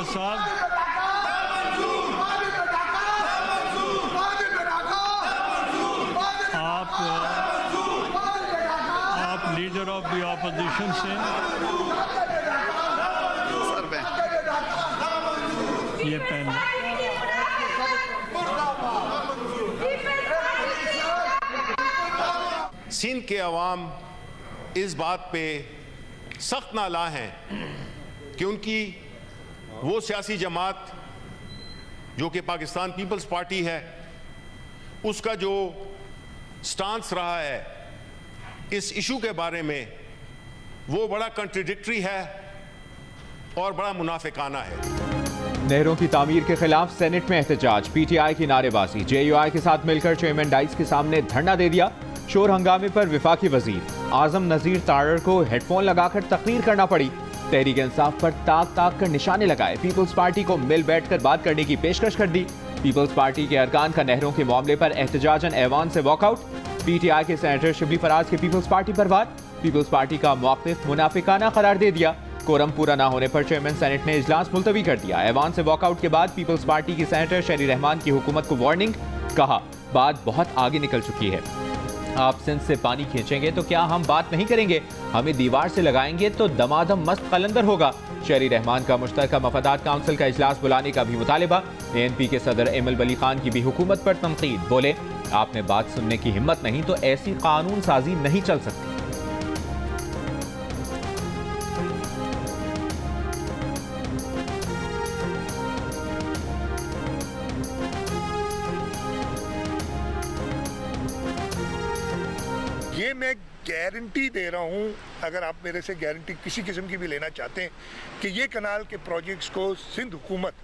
साहब, आप leader of the opposition से ये पेन सिंध के अवाम इस बात पे सख्त नाला हैं कि उनकी वो सियासी जमात जो कि पाकिस्तान पीपल्स पार्टी है, उसका जो स्टांस रहा है इस इशू के बारे में, वो बड़ा कंट्राडिक्टरी है और बड़ा मुनाफिकाना है। नहरों की तामीर के खिलाफ सेनेट में एहतजाज, पीटीआई की नारेबाजी, जेयूआई के साथ मिलकर चेयरमैन डाइस के सामने धरना दे दिया। शोर हंगामे पर विफाकी वजीर आजम नजीर तारड़ को हेडफोन लगाकर तकरीर करना पड़ी। तहरीक इंसाफ पर ताक ताक कर निशाने लगाए। पीपल्स पार्टी को मिल बैठकर बात करने की पेशकश कर दी। पीपल्स पार्टी के अरकान का नहरों के मामले पर एहतजाजन ऐवान से वॉकआउट। पीटीआई के सेनेटर शिबली फराज के पीपल्स पार्टी पर वार। पीपल्स पार्टी का मौक़िफ़ मुनाफिकाना करार दे दिया। कोरम पूरा न होने पर चेयरमैन सेनेट ने इजलास मुलतवी कर दिया। ऐवान से वॉकआउट के बाद पीपल्स पार्टी की सेनेटर शहरी रहमान की हुकूमत को वार्निंग, कहा बात बहुत आगे निकल चुकी है। आप सिंध से पानी खींचेंगे तो क्या हम बात नहीं करेंगे? हमें दीवार से लगाएंगे तो दमादम मस्त कलंदर होगा। शहरी रहमान का मुश्तरका मफादात काउंसिल का इजलास बुलाने का भी मुतालिबा। एएनपी के सदर एमल वली खान की भी हुकूमत पर तनकीद, बोले आपने बात सुनने की हिम्मत नहीं तो ऐसी कानून साजी नहीं चल सकती। ये मैं गारंटी दे रहा हूँ, अगर आप मेरे से गारंटी किसी किस्म की भी लेना चाहते हैं कि ये कनाल के प्रोजेक्ट्स को सिंध हुकूमत,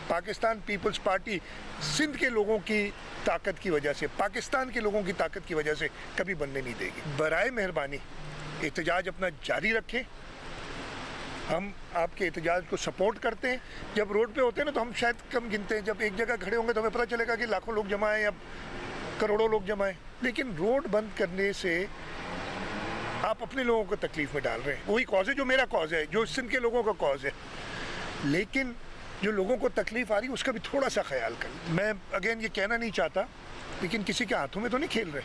पाकिस्तान पीपल्स पार्टी सिंध के लोगों की ताकत की वजह से, पाकिस्तान के लोगों की ताकत की वजह से कभी बनने नहीं देगी। बराए मेहरबानी एहतजाज अपना जारी रखें। हम आपके एहतजाज को सपोर्ट करते हैं। जब रोड पे होते हैं ना तो हम शायद कम गिनते हैं, जब एक जगह खड़े होंगे तो हमें पता चलेगा कि लाखों लोग जमा हैं या करोड़ों लोग जमा हैं। लेकिन रोड बंद करने से आप अपने लोगों को तकलीफ में डाल रहे हैं। वही कॉज है जो मेरा कॉज है, जो सिंध के लोगों का कॉज है। लेकिन जो लोगों को तकलीफ आ रही है उसका भी थोड़ा सा ख्याल करें। मैं अगेन ये कहना नहीं चाहता, लेकिन किसी के हाथों में तो नहीं खेल रहे।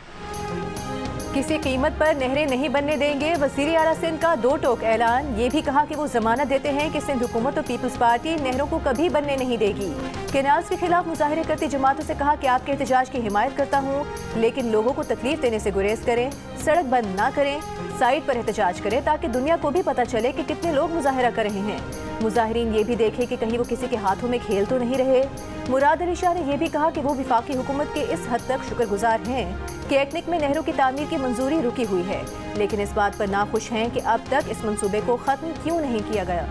किसी कीमत पर नहरें नहीं बनने देंगे, वज़ीर आला सिंध का दो टोक ऐलान। ये भी कहा कि वो जमानत देते हैं कि सिंध हुकूमत और पीपल्स पार्टी नहरों को कभी बनने नहीं देगी। कैनाल्स के खिलाफ मुजाहरे करती जमातों से कहा कि आपके एहतजाज की हिमायत करता हूँ, लेकिन लोगों को तकलीफ देने से गुरेज करें, सड़क बंद ना करें, साइड पर एहतजाज करें ताकि दुनिया को भी पता चले कि कितने लोग मुजाहरा कर रहे हैं। मुजाहिरीन ये भी देखें कि कहीं वो किसी के हाथों में खेल तो नहीं रहे। मुराद अली शाह ने यह भी कहा कि वो विफाकी हुकूमत के इस हद तक शुक्रगुजार हैं कि एक्निक में नहरों की तामीर की मंजूरी रुकी हुई है, लेकिन इस बात पर नाखुश हैं कि अब तक इस मंसूबे को खत्म क्यों नहीं किया गया।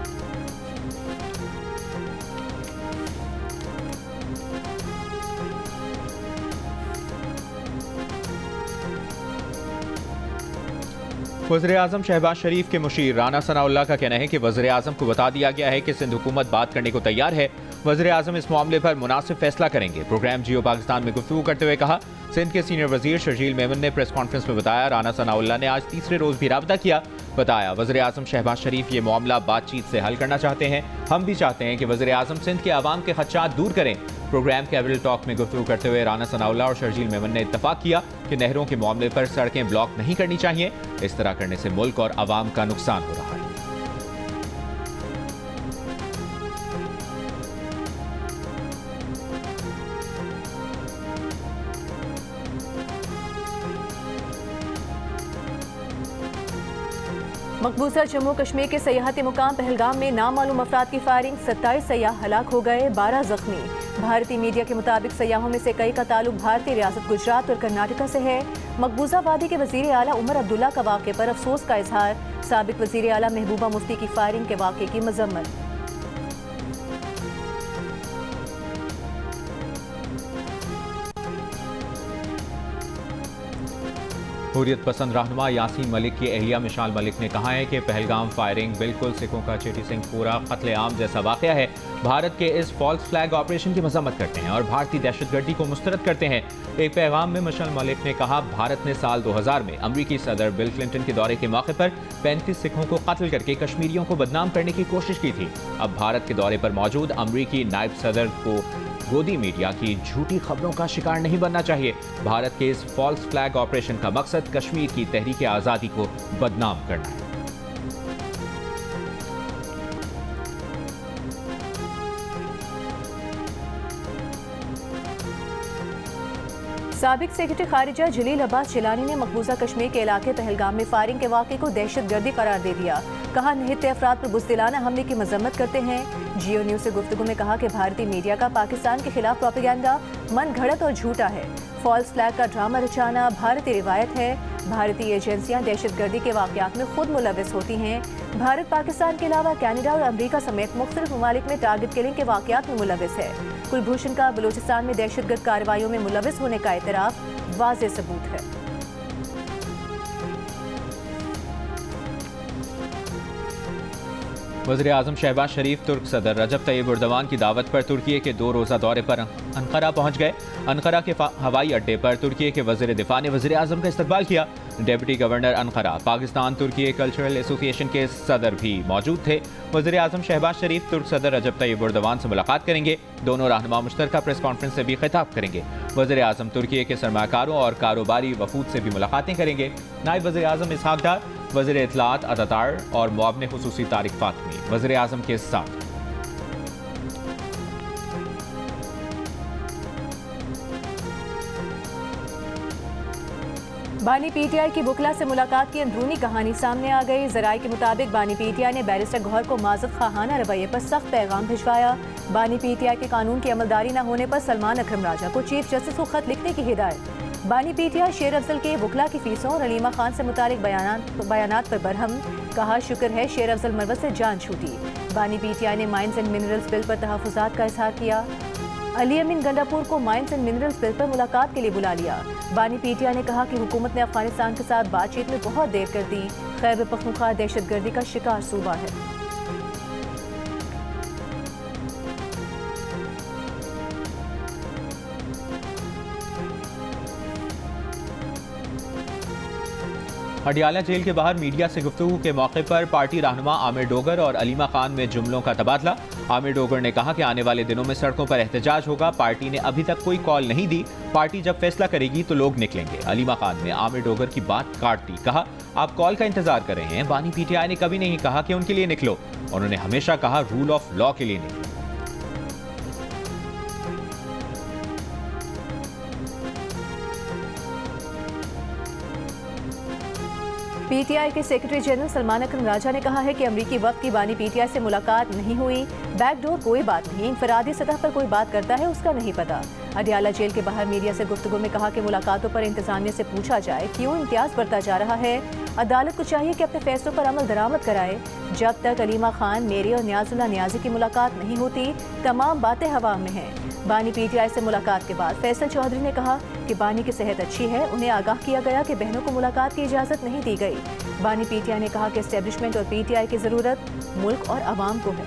वज़ीर-ए-आज़म शहबाज शरीफ के मुशीर राना सनाउल्लाह का कहना है कि वज़ीर-ए-आज़म को बता दिया गया है कि सिंध हुकूमत बात करने को तैयार है। वज़ीर-ए-आज़म इस मामले पर मुनासिब फैसला करेंगे। प्रोग्राम जियो पाकिस्तान में गुफ्तगू करते हुए कहा, सिंध के सीनियर वजीर शर्जील मेमन ने प्रेस कॉन्फ्रेंस में बताया राना सनाउल्लाह ने आज तीसरे रोज भी राब्ता किया। बताया वज़ीर-ए-आज़म शहबाज शरीफ ये मामला बातचीत से हल करना चाहते हैं। हम भी चाहते हैं कि वज़ीर-ए-आज़म सिंध के आवाम के खदशात दूर करें। प्रोग्राम कैबिनेट टॉक में गुफ्तगू करते हुए राना सनाउल्लाह और शर्जील मेमन ने इत्तफाक किया कि नहरों के मामले पर सड़कें ब्लॉक नहीं करनी चाहिए। इस तरह करने से मुल्क और आवाम का नुकसान हो रहा है। मकबूजा जम्मू कश्मीर के सयाहती मुकाम पहलगाम में नामालूम अफराद की फायरिंग, 27 सयाह हलाक हो गए, 12 जख्मी। भारतीय मीडिया के मुताबिक सयाहों में से कई का ताल्लुक भारतीय रियासत गुजरात और कर्नाटका से है। मकबूजा वादी के वजीर आला उमर अब्दुल्ला का वाक़े पर अफसोस का इजहार, साबिक वजीर आला महबूबा मुफ्ती की फायरिंग के वाक़े की मजम्मत। हुर्रियत पसंद रहनुमा यासीन मलिक की अहलिया मिशाल मलिक ने कहा है कि पहलगाम फायरिंग बिल्कुल सिखों का चेटी सिंह पूरा कत्लेआम जैसा वाक़या है। भारत के इस फॉल्स फ्लैग ऑपरेशन की मजम्मत करते हैं और भारतीय दहशतगर्दी को मुस्तरद करते हैं। एक पैगाम में मिशाल मलिक ने कहा, भारत ने साल 2000 में अमरीकी सदर बिल क्लिंटन के दौरे के मौके पर 35 सिखों को कत्ल करके कश्मीरियों को बदनाम करने की कोशिश की थी। अब भारत के दौरे पर मौजूद अमरीकी नायब सदर को गोदी मीडिया की झूठी खबरों का शिकार नहीं बनना चाहिए। भारत के इस फॉल्स फ्लैग ऑपरेशन का मकसद कश्मीर की तहरीक आज़ादी को बदनाम करना है। साबिक सेक्रेटरी खारिजा जलील अब्बास जिलानी ने मकबूजा कश्मीर के इलाके पहलगाम में फायरिंग के वाक़े को दहशतगर्दी करार दे दिया। कहा, निहित अफराद पर बुज़दिलाना हमले की मजम्मत करते हैं। जियो न्यूज़ से गुफ्तगू में कहा कि भारतीय मीडिया का पाकिस्तान के खिलाफ प्रोपेगेंडा मन घड़त और झूठा है। फॉल्स फ्लैग का ड्रामा रचाना भारतीय रिवायत है। भारतीय एजेंसियां दहशतगर्दी के वाक़यात में खुद मुलविस होती हैं। भारत पाकिस्तान के अलावा कनाडा और अमरीका समेत मुख्तलिफ ममालिक में टारगेट किलिंग के वाक़यात में मुलविस है। कुलभूषण का बलूचिस्तान में दहशतगर्द कार्रवाइयों में मुलविस होने का एतराफ़ वाज़ेह सबूत है। वज़ीर-ए-आज़म शहबाज शरीफ तुर्क सदर रजब तैयब एर्दोगान की दावत पर तुर्की के 2 रोज़ा दौरे पर अनकरा पहुंच गए। अनकरा के हवाई अड्डे पर तुर्की के वज़ीर दिफा ने वज़ीर-ए-आज़म का इस्तकबाल किया। डिप्टी गवर्नर अनकरा, पाकिस्तान तुर्की कल्चरल एसोसिएशन के सदर भी मौजूद थे। वज़ीर-ए-आज़म शहबाज शरीफ तुर्क सदर रजब तैयब एर्दोगान से मुलाकात करेंगे। दोनों रहनुमा मुश्तरका प्रेस कॉन्फ्रेंस से भी खिताब करेंगे। वज़ीर-ए-आज़म तुर्की के सरमाकारों और कारोबारी वफूद से भी मुलाकातें करेंगे। नायब वज़ीर-ए-आज़म इसहाक डार, वज़ीर इत्तलात अतातार और मुआविन खुसूसी तारिक फातमी वज़ीर-ए-आज़म के साथ। बानी पीटीआई की बुकला से मुलाकात की अंदरूनी कहानी सामने आ गई। जराये के मुताबिक बानी पीटीआई ने बैरिस्टर गौहर को माज़रत खाना रवैये पर सख्त पैगाम भिजवाया। बानी पीटीआई के कानून की अमलदारी न होने पर सलमान अकरम राजा को चीफ जस्टिस को खत लिखने की हिदायत। बानी पीटीआई शेर अफजल के बुकला की फीसों और अलीमा खान से मुतालिक बयानात पर बरहम। कहा, शुक्र है शेर अफजल मरवत से जान छूटी। बानी पीटीआई ने माइंस एंड मिनरल्स बिल पर तहफ़्फ़ुज़ात का इज़हार किया। अली अमीन गंडापुर को माइंस एंड मिनरल्स बिल पर मुलाकात के लिए बुला लिया। बानी पीटीआई ने कहा कि हुकूमत ने अफगानिस्तान के साथ बातचीत में बहुत देर कर दी। खैबर पख्तूनख्वा दहशतगर्दी का शिकार सूबा है। अडियाला जेल के बाहर मीडिया से गुफ्तगू के मौके पर पार्टी रहनुमा आमिर डोगर और अलीमा खान में जुमलों का तबादला। आमिर डोगर ने कहा कि आने वाले दिनों में सड़कों पर एहतजाज होगा। पार्टी ने अभी तक कोई कॉल नहीं दी। पार्टी जब फैसला करेगी तो लोग निकलेंगे। अलीमा खान ने आमिर डोगर की बात काट दी। कहा, आप कॉल का इंतजार कर रहे हैं। बानी पीटीआई ने कभी नहीं कहा कि उनके लिए निकलो। उन्होंने हमेशा कहा रूल ऑफ लॉ के लिए निकलो। पीटीआई के सेक्रेटरी जनरल सलमान अकरम राजा ने कहा है कि अमरीकी वक्त की बानी पीटीआई से मुलाकात नहीं हुई। बैकडोर कोई बात नहीं, इंफरादी सतह पर कोई बात करता है उसका नहीं पता। अडियाला जेल के बाहर मीडिया से गुफ्तगू में कहा कि मुलाकातों पर इंतजामिया से पूछा जाए क्यों इम्तियाज बरता जा रहा है। अदालत को चाहिए कि अपने फैसलों पर अमल दरामद कराए। जब तक अलीमा खान, मेरी और नियाजुल्लाह नियाजी की मुलाकात नहीं होती, तमाम बातें हवा में हैं। बानी पीटीआई से मुलाकात के बाद फैसल चौधरी ने कहा कि बानी की सेहत अच्छी है। उन्हें आगाह किया गया कि बहनों को मुलाकात की इजाज़त नहीं दी गई। बानी पीटीआई ने कहा कि एस्टेब्लिशमेंट और पीटीआई की ज़रूरत मुल्क और अवाम को है।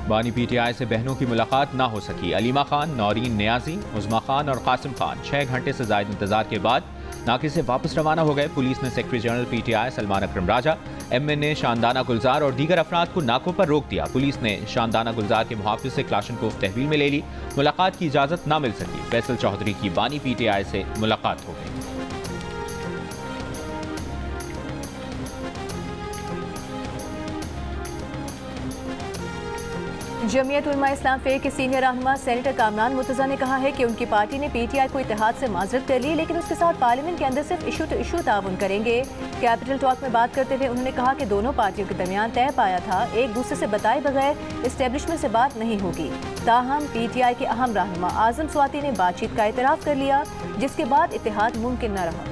बानी पीटीआई से बहनों की मुलाकात ना हो सकी। अलीमा खान, नौरीन नियाजी, उज़मा खान और कासिम खान 6 घंटे से ज़ायद इंतजार के बाद नाके से वापस रवाना हो गए। पुलिस ने सेक्रेटरी जनरल पीटीआई सलमान अकरम राजा, एमएनए शानदाना गुलजार और दीगर अफराद को नाकों पर रोक दिया। पुलिस ने शानदाना गुलजार के मुहाफिज से क्लाशनकोफ तहवील में ले ली। मुलाकात की इजाज़त ना मिल सकी। फैसल चौधरी की बानी पीटीआई से मुलाकात हो गई। जमीयत उलमा इस्लाम फेर के सीनियर रहनुमा सेनेटर कामरान मुर्तज़ा ने कहा है कि उनकी पार्टी ने पीटीआई को इत्तेहाद से माजरत कर ली, लेकिन उसके साथ पार्लियामेंट के अंदर सिर्फ इशू टू इशू ताउन करेंगे। कैपिटल टॉक में बात करते हुए उन्होंने कहा कि दोनों पार्टियों के दरमियान तय पाया था एक दूसरे से बताए बगैर इस्टेब्लिशमेंट से बात नहीं होगी। ताहम पीटीआई के अहम रहनुमा आजम स्वाति ने बातचीत का एतराफ़ कर लिया, जिसके बाद इत्तेहाद मुमकिन न रहा।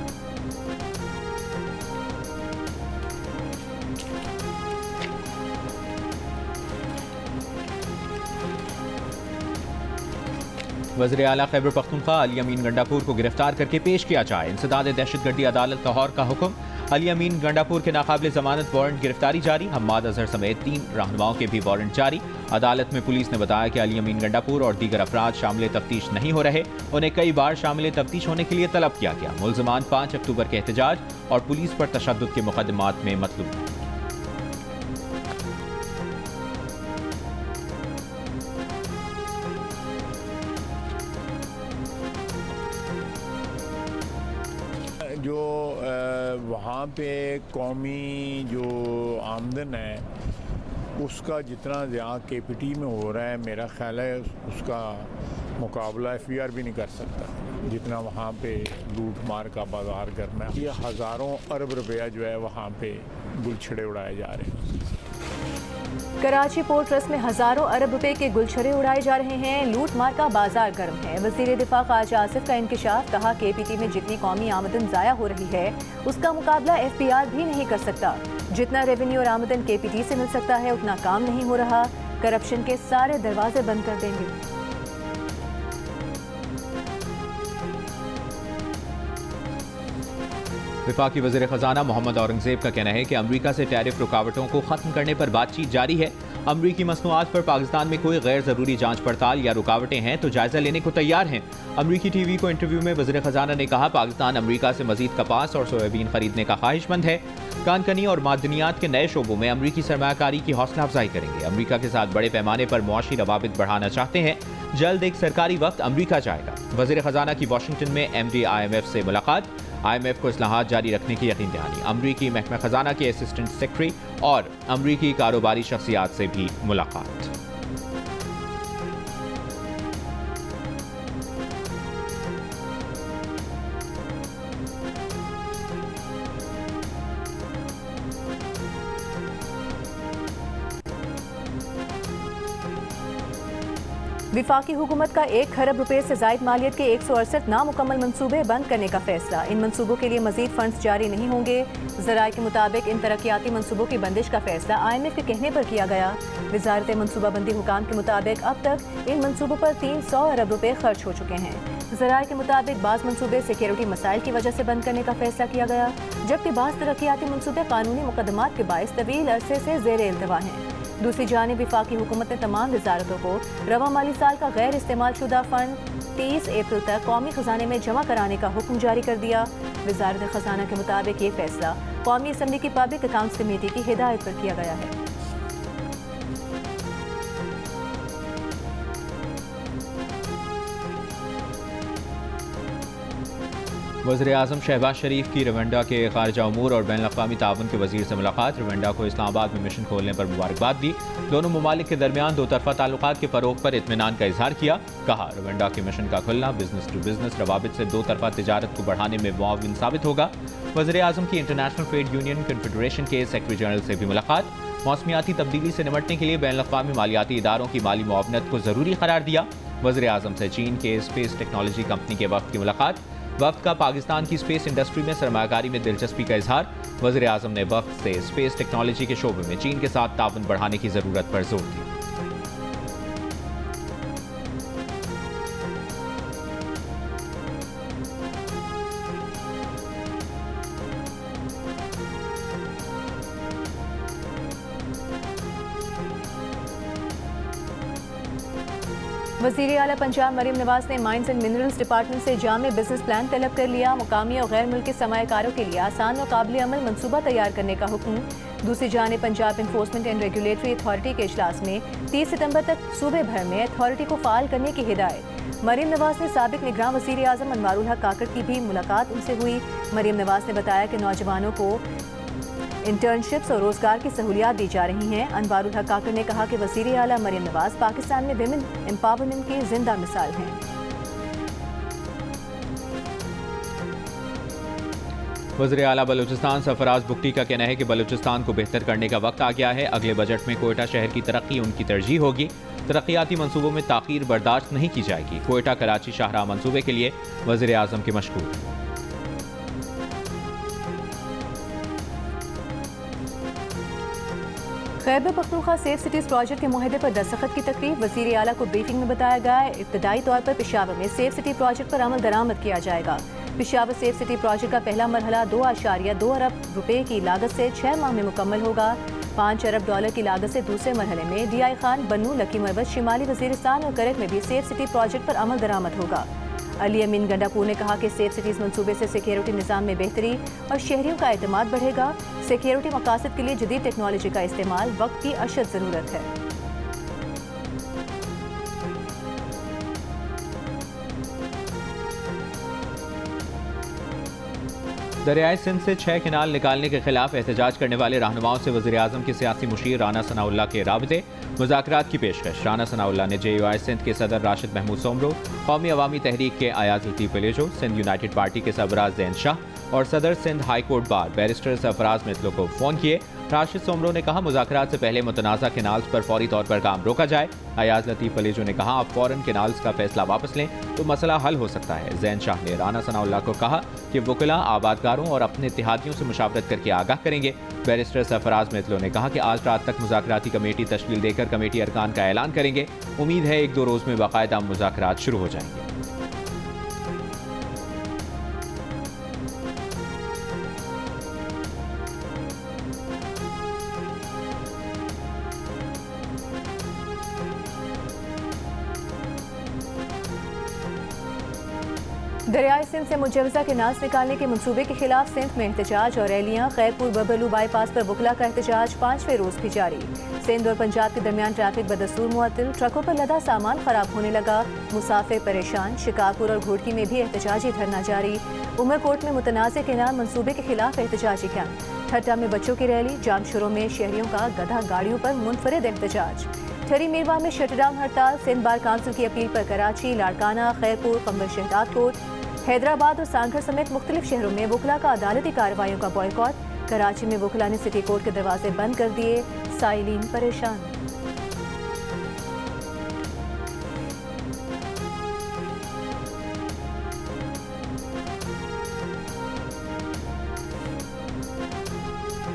वज़ीर आला खैबर पख्तूनख्वा अली अमीन गंडापुर को गिरफ्तार करके पेश किया जाए। इंसदाद दहशतगर्दी अदालत लाहौर का हुक्म। अली अमीन गंडापुर के नाकाबिल जमानत वारंट गिरफ्तारी जारी। हम्माद अजहर समेत 3 रहनुमाओं के भी वारंट जारी। अदालत में पुलिस ने बताया कि अली अमीन गंडापुर और दीगर अफराद शामिल तफ्तीश नहीं हो रहे। उन्हें कई बार शामिल तफ्तीश होने के लिए तलब किया गया। मुल्ज़िमान 5 अक्टूबर के एहतजाज और पुलिस पर तशद्दुद के मुकदमात में मतलूब हैं। जो वहाँ पे कौमी जो आमदन है उसका जितना यहाँ KPT में हो रहा है, मेरा ख्याल है उसका मुकाबला FBR भी नहीं कर सकता जितना वहाँ पे लूट मार का बाजार करना है। ये हज़ारों अरब रुपया जो है वहाँ पे गुलछड़े उड़ाए जा रहे हैं। कराची पोर्ट ट्रस्ट में हजारों अरब रुपए के गुलछड़े उड़ाए जा रहे हैं। लूट मार का बाजार गर्म है। वज़ीर दिफा ख्वाजा आसिफ का इंकिशाफ। कहा KPT में जितनी कौमी आमदन ज़ाया हो रही है उसका मुकाबला FBR भी नहीं कर सकता। जितना रेवेन्यू और आमदन KPT से मिल सकता है उतना काम नहीं हो रहा। करप्शन के सारे दरवाजे बंद कर देंगे। वफाकी वज़ीर ख़ज़ाना मोहम्मद औरंगज़ेब का कहना है कि अमरीका से टैरिफ रुकावटों को ख़त्म करने पर बातचीत जारी है। अमरीकी मसनूआत पर पाकिस्तान में कोई गैर ज़रूरी जांच पड़ताल या रुकावटें हैं तो जायज़ा लेने को तैयार हैं। अमरीकी TV को इंटरव्यू में वज़ीर ख़ज़ाना ने कहा, पाकिस्तान अमरीका से मज़ीद कपास और सोयाबीन खरीदने का ख्वाहिशमंद है। कानकनी और मादनियात के नए शोबों में अमरीकी सरमायाकारी की हौसला अफजाई करेंगे। अमरीका के साथ बड़े पैमाने पर मुआशी रवाबित बढ़ाना चाहते हैं। जल्द एक सरकारी वक्त अमरीका जाएगा। वज़ीर ख़ज़ाना की वाशिंगटन में MD IMF से मुलाकात। IMF को इस्लाहात जारी रखने की यकीन दहानी। अमरीकी महकमा खजाना के असिस्टेंट सेक्रेटरी और अमरीकी कारोबारी शख्सियात से भी मुलाकात। विफाकी हुकूमत का 1 खरब रुपए से जायद मालियत के 168 नामुकम्मल मंसूबे बंद करने का फैसला। इन मंसूबों के लिए मजीद फंड्स जारी नहीं होंगे। ज़राए के मुताबिक इन तरक्याती मंसूबों की बंदिश का फैसला IMF के कहने पर किया गया। वजारत मनसूबाबंदी हुकाम के मुताबिक अब तक इन मंसूबों पर 300 अरब रुपए खर्च हो चुके हैं। ज़राए के मुताबिक बाज़ मंसूबे सिक्योरिटी मसाइल की वजह से बंद करने का फैसला किया गया, जबकि बाज़ तरक्याती मंसूबे कानूनी मुकदमात के बायस तवील अरसे से ज़ेर इल्तवा हैं। दूसरी जानिब विफाकी हुकूमत ने तमाम वजारतों को रवा माली साल का गैर इस्तेमाल शुदा फंड 30 अप्रैल तक कौमी खजाने में जमा कराने का हुक्म जारी कर दिया। वजारत खजाना के मुताबिक ये फैसला कौमी असम्बली की पब्लिक अकाउंट्स कमेटी की हिदायत पर किया गया है। वज़ीर आज़म शहबाज शरीफ की रवंडा के खारजा उमूर और बैन अक़वामी ताउन के वज़ीर से मुलाकात। रवंडा को इस्लामाबाद में मिशन खोलने पर मुबारकबाद दी। दोनों ममालिक के दरमियान दो तरफ़ा ताल्लुकात के फ़रोग़ पर इत्मीनान का इजहार किया। कहा, रवंडा के मिशन का खुलना बिजनेस टू बिजनेस रवाबित से दो तरफ़ा तिजारत को बढ़ाने में मुआविन साबित होगा। वज़ीर आज़म की इंटरनेशनल ट्रेड यूनियन कन्फेडरेशन के सेक्रेटरी जनरल से भी मुलाकात। मौसमियाती तब्दीली से निपटने के लिए बैन अक़वामी मालियाती इदारों की माली मुआवनत को ज़रूरी करार दिया। वज़ीर आज़म से चीन के स्पेस टेक्नोलॉजी कंपनी के वफ़द की मुलाकात। वफ़द का पाकिस्तान की स्पेस इंडस्ट्री में सरमायाकारी में दिलचस्पी का इजहार। वज़ीर आज़म ने वफ़द से स्पेस टेक्नोलॉजी के शोबे में चीन के साथ ताउन बढ़ाने की ज़रूरत पर जोर दिया। वज़ीर आला पंजाब मरीम नवाज ने माइंस एंड मिनरल्स डिपार्टमेंट से जामे बिजनेस प्लान तलब कर लिया। मुकामी और गैर मुल्की सरमायाकारों के लिए आसान और काबिल अमल मनसूबा तैयार करने का हुक्म। दूसरी जानिब Punjab enforcement and regulatory authority के इजलास में 30 सितंबर तक सूबे भर में अथॉरिटी को फ़ाल करने की हिदायत। मरीम नवाज ने साबिक निगरान वज़ीर आज़म अनवारुल हक काकड़ की भी मुलाकात उनसे हुई। मरीम नवाज ने बताया कि नौजवानों को इंटर्नशिप्स और रोजगार की सहूलियात दी जा रही हैं। अनवारुल हक काकड़ ने कहा कि वज़ीर आला मरीम नवाज पाकिस्तान में विमेन एम्पावरमेंट की जिंदा मिसाल हैं। वज़ीर आला बलूचिस्तान सरफराज बुगटी का कहना है कि बलूचिस्तान को बेहतर करने का वक्त आ गया है। अगले बजट में कोयटा शहर की तरक्की उनकी तरजीह होगी। तरक्याती मंसूबों में ताख़ीर बर्दाश्त नहीं की जाएगी। कोयटा कराची शाहराह मंसूबे के लिए वज़ीर आज़म के मशकूर। Khyber Pakhtunkhwa safe cities project के मुआहदे पर दस्तखत की तकरीब वज़ीर आला को ब्रीफिंग में बताया गया। इब्तदाई तौर पर पेशावर में सेफ सिटी प्रोजेक्ट पर अमल दरामद किया जाएगा। पेशावर सेफ सिटी प्रोजेक्ट का पहला मरहला 2.2 अरब रुपए की लागत से 6 माह में मुकम्मल होगा। 5 अरब डॉलर की लागत से दूसरे मरहले में DI खान, बन्नू, लकी मरवत, शिमाली वजीरिस्तान और करक में भी सेफ सिटी प्रोजेक्ट पर अमल दरामद होगा। अली अमीन गंडापुर ने कहा कि सेफ सिटीज़ मंसूबे से सिक्योरिटी निज़ाम में बेहतरी और शहरियों का एतमाद बढ़ेगा। सिक्योरिटी मकासद के लिए जदीद टेक्नोलॉजी का इस्तेमाल वक्त की अशद ज़रूरत है। दरियाए सिंध से 6 किनाल निकालने के खिलाफ एहतजाज करने वाले रहनुमाओं से वज़ीर आज़म के सियासी मुशीर राना सनाउल्लाह के राबते मुज़ाकरात की पेशकश। राना सनाउल्लाह ने JUI सिंध के सदर राशिद महमूद सोमरो, कौमी अवामी तहरीक के अयाज लतीफ़ पिलेजो, सिंध यूनाइटेड पार्टी के सरबराह ज़ैन शाह और सदर Sindh high court bar barrister Sarfaraz मित्तलों को फ़ोन किए। राशिद सोमरो ने कहा मुज़ाकरात से पहले मुतनाज़ा केनाल्स पर फौरी तौर पर काम रोका जाए। अयाज लतीफ़ पिलेजो ने कहा आप फ़ौरन केनाल्स का फैसला वापस लें तो मसला हल हो सकता है। ज़ैन शाह ने राना सनाउल्लाह को कहा कि वकला आबादकारों और अपने इत्तेहादियों से मुशावरत करके आगाह करेंगे। बैरिस्टर सरफराज मित्तलों ने कहा कि आज रात तक मुज़ाकराती कमेटी तश्कील देकर कमेटी अरकान का ऐलान करेंगे। उम्मीद है 1-2 रोज़ में बाकायदा मुज़ाकरात शुरू हो जाएंगे। दरियाए सिंध से मुजवजा के नास निकालने के मंसूबे के खिलाफ सिंध में एहतजाज और रैलियां। खैरपुर बबलू बाईपास पर वकला का एहतजाज 5वें रोज भी जारी। सिंध और पंजाब के दरमियान ट्रैफिक बदस्तूर मुअत्तल, ट्रकों पर लदा सामान खराब होने लगा, मुसाफिर परेशान। शिकारपुर और घोड़की में भी एहतजाजी धरना जारी। उमरकोट में मुतनाज़ केनाल मंसूबे के खिलाफ एहतजाजी कैंप। ठट्टा में बच्चों की रैली। जामशुरों में शहरियों का गधा गाड़ियों पर मुनफरिद एहतजाज। ठरी मीरवा में शटडाउन हड़ताल। सिंध बार काउंसिल की अपील पर कराची, लाड़काना, खैरपुर, कंबर शहदाद कोट, हैदराबाद और सांघर समेत मुख्तलिफ शहरों में वकला का अदालती कार्रवाइयों का बॉयकॉट। कराची में वकला ने सिटी कोर्ट के दरवाजे बंद कर दिए। साइलिन परेशान।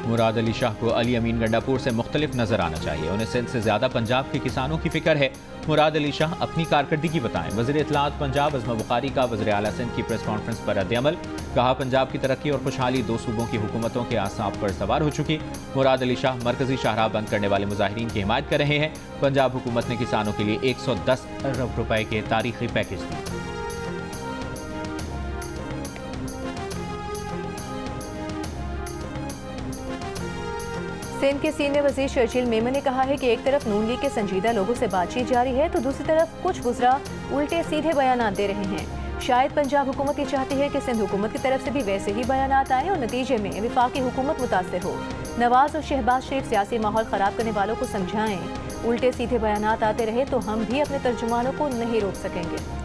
मुराद अली शाह को अली अमीन गंडापुर से मुख्तलिफ नजर आना चाहिए। उन्हें सिंध से ज्यादा पंजाब के किसानों की फिक्र है। मुराद अली शाह अपनी कारकर्दगी बताएं। वज़ीर इत्तलात पंजाब अज़मा बुखारी का वज़ीर आला सिंध की प्रेस कॉन्फ्रेंस पर रद्द-ए-अमल। कहा पंजाब की तरक्की और खुशहाली 2 सूबों की हुकूमतों के आसाब पर सवार हो चुकी। मुराद अली शाह मरकजी शाहराह बंद करने वाले मुजाहिरीन की हिमायत कर रहे हैं। पंजाब हुकूमत ने किसानों के लिए 110 अरब रुपए के तारीखी पैकेज दिए। सिंध के सीनियर वजीर शर्जील मेमन ने कहा है कि एक तरफ नून लीग के संजीदा लोगों से बातचीत जारी है तो दूसरी तरफ कुछ गुजरा उल्टे सीधे बयान दे रहे हैं। शायद पंजाब हुकूमत ये चाहती है कि सिंध हुकूमत की तरफ से भी वैसे ही बयान आए और नतीजे में विफाकी हुकूमत मुतासर हो। नवाज और शहबाज शरीफ सियासी माहौल खराब करने वालों को समझाएं। उल्टे सीधे बयान आते रहे तो हम भी अपने तर्जुमानों को नहीं रोक सकेंगे।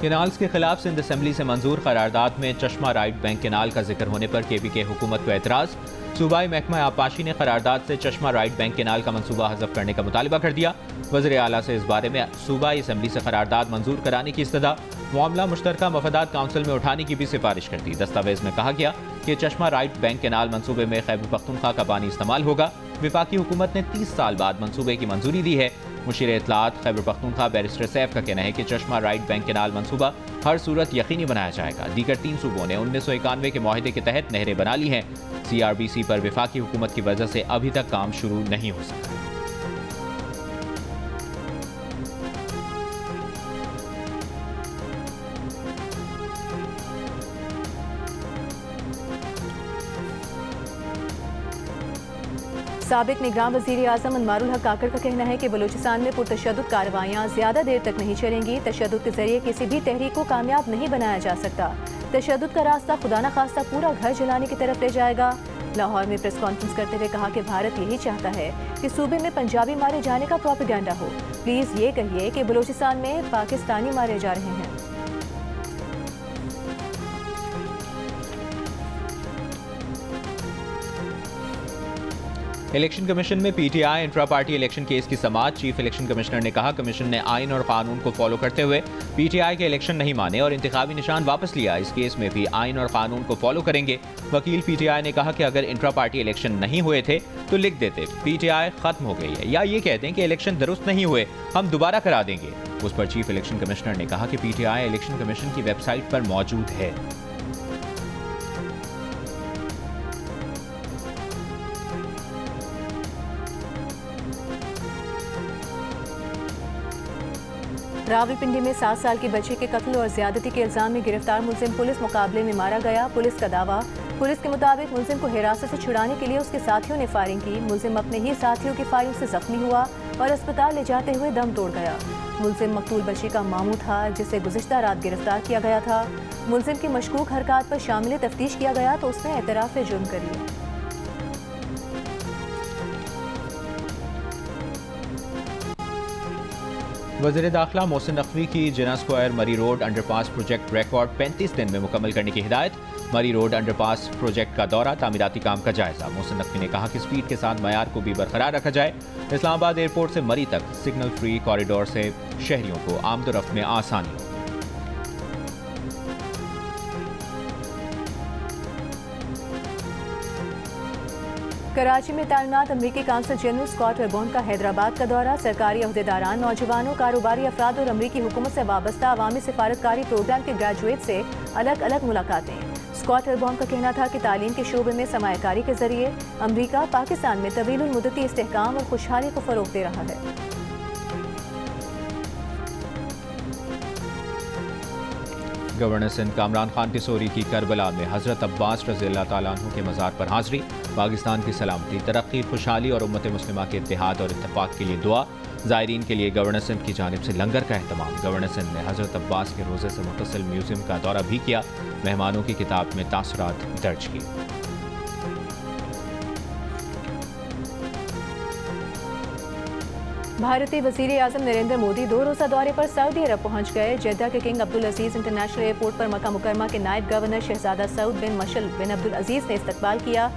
केनाल्स के खिलाफ सिंध असेंबली से मंजूर करारदाद में चश्मा राइट बैंक केनाल का जिक्र होने पर KPK हुकूमत को एतराज। सूबाई महकमा आबपाशी ने करारदाद से चश्मा राइट बैंक केनाल का मंसूबा हज़फ करने का मुतालिबा कर दिया। वज़ीर आला से इस बारे में सूबाई असेंबली से करारदाद मंजूर कराने की इस्तदा, मामला मुश्तरका मफादात काउंसिल में उठाने की भी सिफारिश कर दी। दस्तावेज में कहा गया कि चश्मा राइट बैंक केनाल मंसूबे में खैबर पख्तूनख्वा का पानी इस्तेमाल होगा। विफाकी हुकूमत ने 30 साल बाद मंसूबे की मंजूरी दी है। मुशीर इत्तलात खैबर पख्तूनख्वा बैरिस्टर सैफ का कहना है कि चश्मा राइट बैंक केनाल मंसूबा हर सूरत यकीनी बनाया जाएगा। दीगर 3 सूबों ने 1991 के मुआहदे के तहत नहरें बना ली हैं। CRBC पर विफाकी हुकूमत की वजह से अभी तक काम शुरू नहीं हो सका। साबिक निगरान वज़ीर आज़म अनवारुल हक काकड़ का कहना है कि बलूचिस्तान में पुरतशद्दुद कार्रवाइयाँ ज़्यादा देर तक नहीं चलेंगी। तशद्दुद के जरिए किसी भी तहरीक को कामयाब नहीं बनाया जा सकता। तशद्दुद का रास्ता खुदा न खास्ता पूरा घर जलाने की तरफ ले जाएगा। लाहौर में प्रेस कॉन्फ्रेंस करते हुए कहा कि भारत यही चाहता है कि सूबे में पंजाबी मारे जाने का प्रोपेगेंडा हो। प्लीज़ ये कहिए कि बलूचिस्तान में पाकिस्तानी मारे जा रहे हैं। इलेक्शन कमीशन में PTI intra party election case की समाअत। चीफ इलेक्शन कमिश्नर ने कहा कमीशन ने आइन और कानून को फॉलो करते हुए पीटीआई के इलेक्शन नहीं माने और इंतखाबी निशान वापस लिया। इस केस में भी आइन और कानून को फॉलो करेंगे। वकील पीटीआई ने कहा कि अगर इंट्रा पार्टी इलेक्शन नहीं हुए थे तो लिख देते पीटीआई खत्म हो गई है, या ये कहते हैं कि इलेक्शन दुरुस्त नहीं हुए, हम दोबारा करा देंगे। उस पर चीफ इलेक्शन कमिश्नर ने कहा कि पीटीआई इलेक्शन कमीशन की वेबसाइट पर मौजूद है। रावलपिंडी में 7 साल की बच्ची के कत्ल और ज्यादती के इल्जाम में गिरफ्तार मुलजिम पुलिस मुकाबले में मारा गया। पुलिस का दावा, पुलिस के मुताबिक मुलजिम को हिरासत से छुड़ाने के लिए उसके साथियों ने फायरिंग की। मुलजिम अपने ही साथियों की फायरिंग से जख्मी हुआ और अस्पताल ले जाते हुए दम तोड़ गया। मुलजिम मकतूल बच्ची का मामू था जिसे गुज़िश्ता रात गिरफ्तार किया गया था। मुलजिम की मशकूक हरकत पर शामिल तफ्तीश किया गया तो उसने एतराफ़ जुर्म कर लिया। वज़ीर दाखिला मोहसिन नकवी की जिना स्क्वायर मरी रोड अंडरपास प्रोजेक्ट रिकॉर्ड 35 दिन में मुकम्मल करने की हिदायत। मरी रोड अंडरपास प्रोजेक्ट का दौरा, तामीराती काम का जायजा। मोहसिन नकवी ने कहा कि स्पीड के साथ मयार को भी बरकरार रखा जाए। इस्लामाबाद एयरपोर्ट से मरी तक सिग्नल फ्री कॉरिडोर से शहरियों को आमदोरफ्त में आसानी हो। कराची में तैनात अमरीकी काउंसिल जनरल स्कॉट वेबॉर्न का हैदराबाद का दौरा। सरकारी अहदेदारान, नौजवानों, कारोबारी अफराद और अमरीकी हुकूमत से वाबस्ता अवामी सिफारतकारी प्रोग्राम के ग्रेजुएट से अलग अलग मुलाकातें। स्कॉट वेबॉर्न का कहना था कि तालीम के शोबे में सरमायाकारी के जरिए अमरीका पाकिस्तान में तवील मुद्दती इस्तेहकाम और खुशहाली को फरोग दे रहा है। गवर्नर सिंध कामरान खान तिसोरी की करबला में हज़रत अब्बास रज़ियल्लाहु तआला अन्हु के मज़ार पर हाज़िरी। पाकिस्तान की सलामती, तरक्की, खुशहाली और उम्मत मुस्लिमा के इत्तेहाद और इत्तफाक के लिए दुआ। ज़ायरीन के लिए गवर्नर सिंध की जानिब से लंगर का अहतमाम। गवर्नर सिंध ने हज़रत अब्बास के रोज़े से मुत्तसिल म्यूज़ियम का दौरा भी किया। मेहमानों की किताब में तासरात दर्ज की। भारतीय वज़ीर आज़म नरेंद्र मोदी 2 रोज़ा दौरे पर सऊदी अरब पहुंच गए। जेद्दा के किंग अब्दुल अजीज़ इंटरनेशनल एयरपोर्ट पर मक्का मुकरमा के नायब गवर्नर शहजादा सऊद बिन मशल बिन अब्दुल अजीज़ ने इस्तकबाल किया।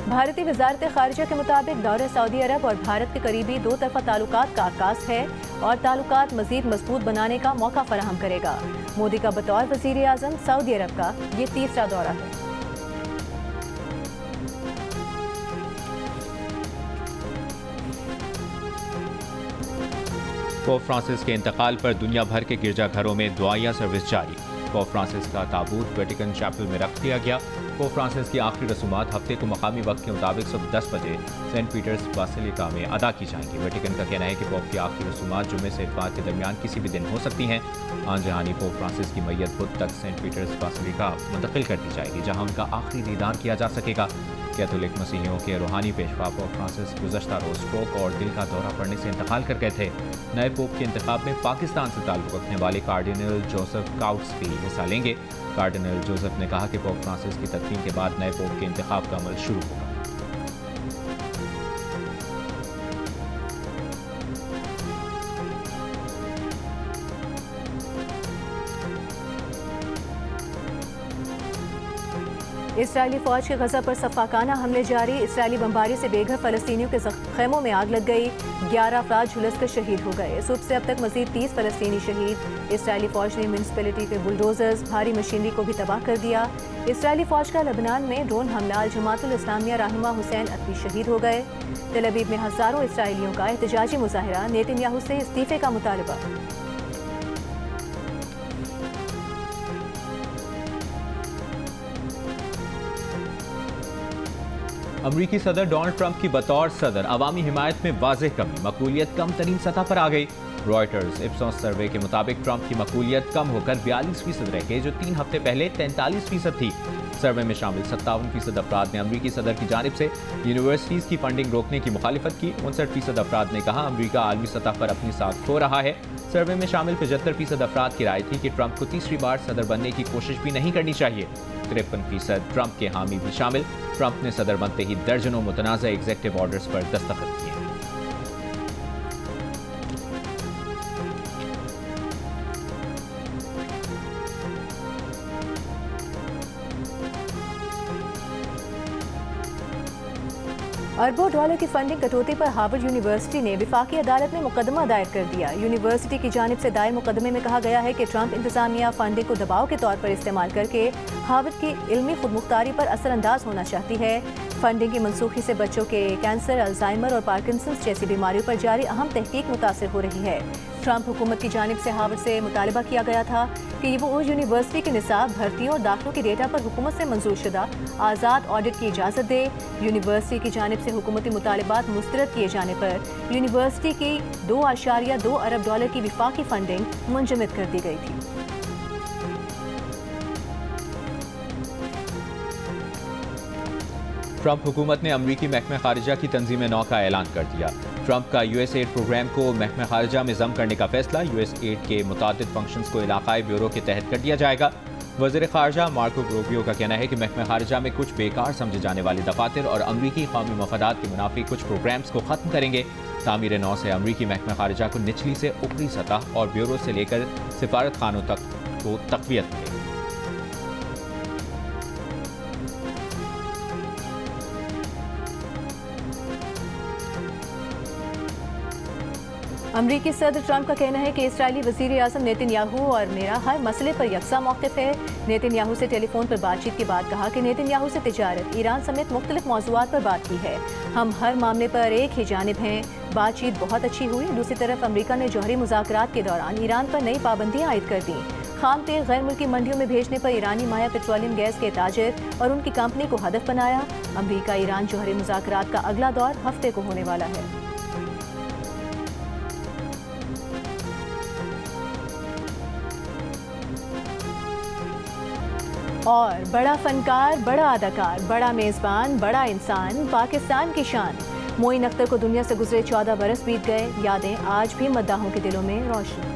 भारतीय वजारत खारिजा के मुताबिक दौरा सऊदी अरब और भारत के करीबी 2 तरफ़ा ताल्लुकात का आगाज़ है और ताल्लुकात मज़ीद मजबूत बनाने का मौका फराहम करेगा। मोदी का बतौर वज़ीर आज़म सऊदी अरब का ये तीसरा दौरा है। पोप फ्रांसिस के इंतकाल पर दुनिया भर के गिरजाघरों में दुआया सर्विस जारी। पोप फ्रांसिस का ताबूत वेटिकन चैपल में रख दिया गया। पोप फ्रांसिस की आखिरी रसूमात हफ्ते को मकामी वक्त के मुताबिक सुबह 10 बजे सेंट पीटर्स बासिलिका में अदा की जाएंगी। वेटिकन का कहना है कि पोप की आखिरी रसूमात जुम्मे से इतवार के दरमियान किसी भी दिन हो सकती हैं। आन जहानी पोप फ्रांसिस की मैयत बुध तक सेंट पीटर्स बासिलिका मुंतकिल कर दी जाएगी, जहाँ उनका आखिरी दीदार किया जा सकेगा। कैथोलिक मसीहियों के रूहानी पेशवा पोप फ्रांसिस गुज़श्ता रोज़ स्ट्रोक और दिल का दौरा पड़ने से इंतकाल कर गए थे। नए पोप के इंतखाब में पाकिस्तान से ताल्लुक़ रखने वाले कार्डिनल जोसेफ काउट्स भी हिस्सा लेंगे। कार्डिनल जोसेफ ने कहा कि पोप फ्रांसिस की तदफीन के बाद नए पोप के इंतखाब का अमल शुरू होगा। इसराइली फौज के गजा पर सफाकाना हमले जारी। इसराइली बमबारी से बेघर फलस्तीनियों के खेमों में आग लग गई। 11 अफराद झुलसकर शहीद हो गए। सुबह से अब तक मजीद 30 फलस्तीनी शहीद। इसराइली फौज ने म्यूनिसिपैलिटी के बुलडोजर्स, भारी मशीनरी को भी तबाह कर दिया। इसराइली फौज का लेबनान में ड्रोन हमला, जमातुल इस्लामिया रहनुमा हुसैन अतवी शहीद हो गए। तेल अवीव में हजारों इसराइलियों का एहतजाजी मुजाहिरा, नेतन्याहू से इस्तीफे का मुतालबा। अमरीकी सदर डोनाल्ड ट्रंप की बतौर सदर अवामी हिमायत में वाज़ेह कमी, मकबूलियत कम तरीन सतह पर आ गई। रॉयटर्स इप्सोस सर्वे के मुताबिक ट्रंप की मकबूलियत कम होकर 42% रह गई, जो 3 हफ्ते पहले 43% थी। सर्वे में शामिल 57% अफराद ने अमरीकी सदर की जानिब से यूनिवर्सिटीज़ की फंडिंग रोकने की मुखालिफत की। 59% अफराद ने कहा अमरीका आलमी सतह पर अपनी साख खो रहा है। सर्वे में शामिल 75% अफराद की राय थी कि ट्रंप को तीसरी बार सदर बनने की कोशिश भी नहीं करनी चाहिए। 53% ट्रंप के हामी भी शामिल। ट्रंप ने सदर बनते ही दर्जनों मुतनाज़ा एग्जेक्टिव ऑर्डर्स पर दस्तखत किए। अरबों डॉलर की फंडिंग कटौती पर हार्वर्ड यूनिवर्सिटी ने वफाकी अदालत में मुकदमा दायर कर दिया। यूनिवर्सिटी की जानिब से दायर मुकदमे में कहा गया है कि ट्रंप इंतजामिया फंडिंग को दबाव के तौर पर इस्तेमाल करके हार्वर्ड की इल्मी खुदमुख्तारी पर असरअंदाज होना चाहती है। फंडिंग की मनसूखी से बच्चों के कैंसर, अल्जाइमर और पार्किंसंस जैसी बीमारियों पर जारी अहम तहकीक मुतासर हो रही है। ट्रंप हुकूमत की जानिब से हार्वर्ड से मुतालबा किया गया था कि वो उस यूनिवर्सिटी के निसाब, भर्तियों और दाखिलों के डेटा पर हुकूमत से मंजूर शुदा आज़ाद ऑडिट की इजाज़त दे। यूनिवर्सिटी की जानिब से हुकूमती मुतालबात मुस्तरद किए जाने पर यूनिवर्सिटी की 2.2 अरब डॉलर की वफाकी फंडिंग मुंजमद कर दी गई थी। ट्रंप हुकूमत ने अमरीकी महकमे खारिजा की तंजीम नौ का ऐलान कर दिया। ट्रंप का यूएसएड प्रोग्राम को महकमे खारिजा में जम करने का फैसला। यूएसएड के मुतादिद फंक्शंस को इलाकाई ब्यूरो के तहत कर दिया जाएगा। वज़ीर खारजा मार्को रूबियो का कहना है कि महकमे खारिजा में कुछ बेकार समझे जाने वाले दफातर और अमरीकी कौमी मफादात के मुनाफी कुछ प्रोग्राम्स को ख़त्म करेंगे। तामीर नौ से अमरीकी महकमे खारिजा को निचली से ऊपरी सतह और ब्यूरो से लेकर सिफारत खानों तक को तक़वियत मिलेगी। अमरीकी सदर ट्रंप का कहना है कि इसराइली वज़ीर आज़म नेतन्याहू और मेरा हर मसले पर यकसा मौक़िफ़ है। नेतन्याहू से टेलीफोन पर बातचीत के बाद कहा कि नेतन्याहू से तिजारत, ईरान समेत मुख्तलिफ मौज़ूआत पर बात की है। हम हर मामले पर एक ही जानिब हैं। बातचीत बहुत अच्छी हुई। दूसरी तरफ अमरीका ने जौहरी मुज़ाकरात के दौरान ईरान पर नई पाबंदियाँ आयद कर दी। खाम तेल गैर मुल्की मंडियों में भेजने पर ईरानी माया पेट्रोलियम गैस के ताजिर और उनकी कंपनी को हदफ बनाया। अमरीका ईरान जौहरी मुज़ाकरात का अगला दौर हफ्ते को होने वाला है। और बड़ा फनकार, बड़ा अदाकार, बड़ा मेज़बान, बड़ा इंसान, पाकिस्तान की शान। मोइन अख्तर को दुनिया से गुजरे 14 बरस बीत गए। यादें आज भी मद्दाहों के दिलों में रोशन।